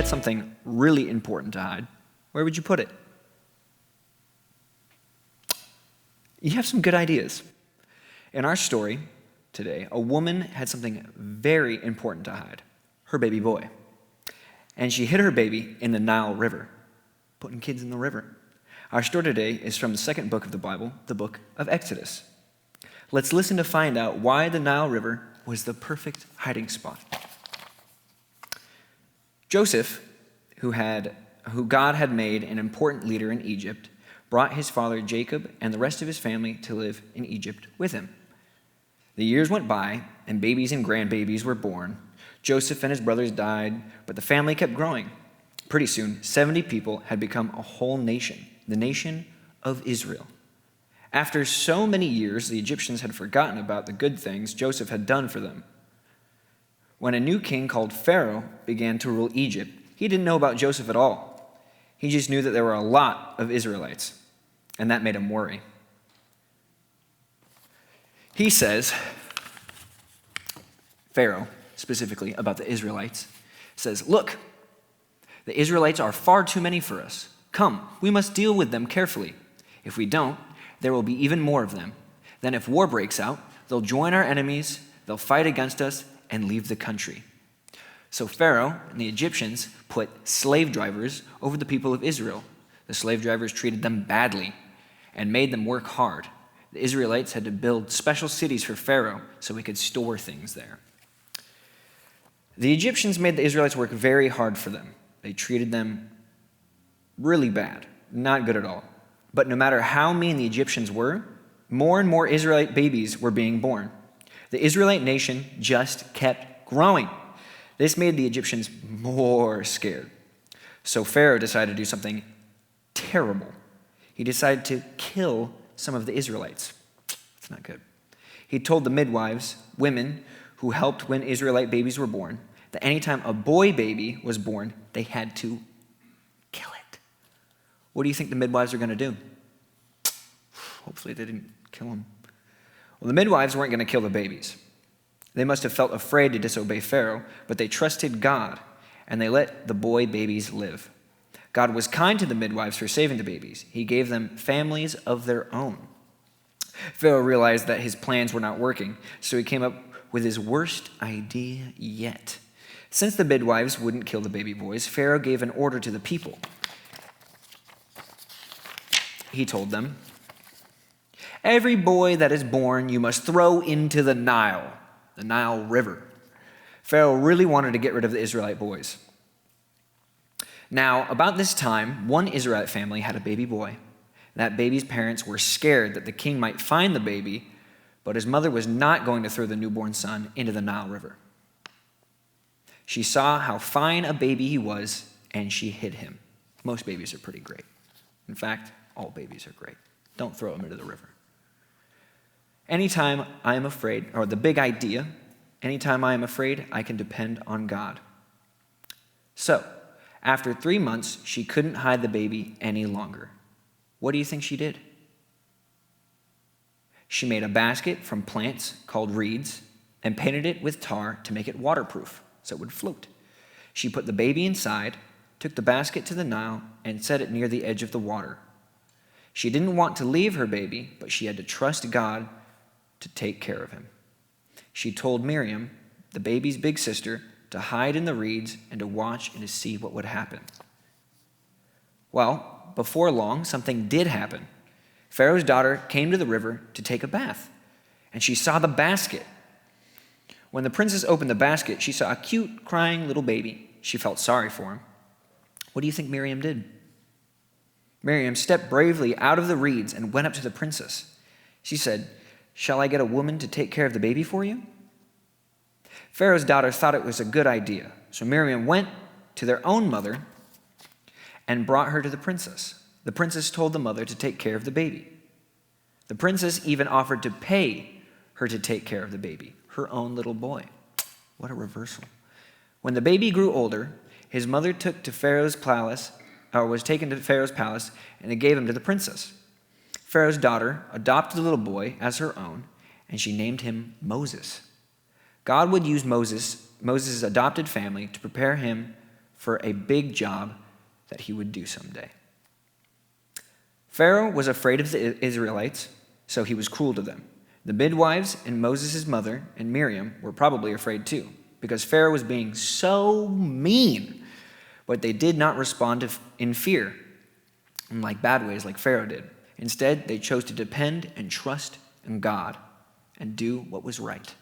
had something really important to hide, where would you put it? You have some good ideas. In our story today, a woman had something very important to hide, her baby boy. And she hid her baby in the Nile River, putting kids in the river. Our story today is from the second book of the Bible, the book of Exodus. Let's listen to find out why the Nile River was the perfect hiding spot. Joseph, who God had made an important leader in Egypt, brought his father Jacob and the rest of his family to live in Egypt with him. The years went by, and babies and grandbabies were born. Joseph and his brothers died, but the family kept growing. Pretty soon, 70 people had become a whole nation, the nation of Israel. After so many years, the Egyptians had forgotten about the good things Joseph had done for them. When a new king called Pharaoh began to rule Egypt, he didn't know about Joseph at all. He just knew that there were a lot of Israelites, and that made him worry. He says, Pharaoh, specifically about the Israelites, says, "Look, the Israelites are far too many for us. Come, we must deal with them carefully. If we don't, there will be even more of them. Then if war breaks out, they'll join our enemies, they'll fight against us, and leave the country." So Pharaoh and the Egyptians put slave drivers over the people of Israel. The slave drivers treated them badly and made them work hard. The Israelites had to build special cities for Pharaoh so he could store things there. The Egyptians made the Israelites work very hard for them. They treated them really bad, not good at all. But no matter how mean the Egyptians were, more and more Israelite babies were being born. The Israelite nation just kept growing. This made the Egyptians more scared. So Pharaoh decided to do something terrible. He decided to kill some of the Israelites. That's not good. He told the midwives, women who helped when Israelite babies were born, that anytime a boy baby was born, they had to kill it. What do you think the midwives are going to do? Hopefully they didn't kill him. Well, the midwives weren't going to kill the babies. They must have felt afraid to disobey Pharaoh, but they trusted God, and they let the boy babies live. God was kind to the midwives for saving the babies. He gave them families of their own. Pharaoh realized that his plans were not working, so he came up with his worst idea yet. Since the midwives wouldn't kill the baby boys, Pharaoh gave an order to the people. He told them, "Every boy that is born you must throw into the Nile River." Pharaoh really wanted to get rid of the Israelite boys. Now, about this time, one Israelite family had a baby boy. That baby's parents were scared that the king might find the baby, but his mother was not going to throw the newborn son into the Nile River. She saw how fine a baby he was, and she hid him. Most babies are pretty great. In fact, all babies are great. Don't throw them into the river. Anytime I am afraid, or the big idea, anytime I am afraid, I can depend on God. So, after 3 months, she couldn't hide the baby any longer. What do you think she did? She made a basket from plants called reeds and painted it with tar to make it waterproof so it would float. She put the baby inside, took the basket to the Nile, and set it near the edge of the water. She didn't want to leave her baby, but she had to trust God to take care of him. She told Miriam, the baby's big sister, to hide in the reeds and to watch and to see what would happen. Well, before long, something did happen. Pharaoh's daughter came to the river to take a bath, and she saw the basket. When the princess opened the basket, she saw a cute, crying little baby. She felt sorry for him. What do you think Miriam did? Miriam stepped bravely out of the reeds and went up to the princess. She said, "Shall I get a woman to take care of the baby for you?" Pharaoh's daughter thought it was a good idea, so Miriam went to their own mother and brought her to the princess. The princess told the mother to take care of the baby. The princess even offered to pay her to take care of the baby, her own little boy. What a reversal. When the baby grew older, his mother was taken to Pharaoh's palace, and they gave him to the princess. Pharaoh's daughter adopted the little boy as her own, and she named him Moses. God would use Moses' adopted family to prepare him for a big job that he would do someday. Pharaoh was afraid of the Israelites, so he was cruel to them. The midwives and Moses' mother and Miriam were probably afraid too, because Pharaoh was being so mean. But they did not respond in fear, in like bad ways like Pharaoh did. Instead, they chose to depend and trust in God and do what was right.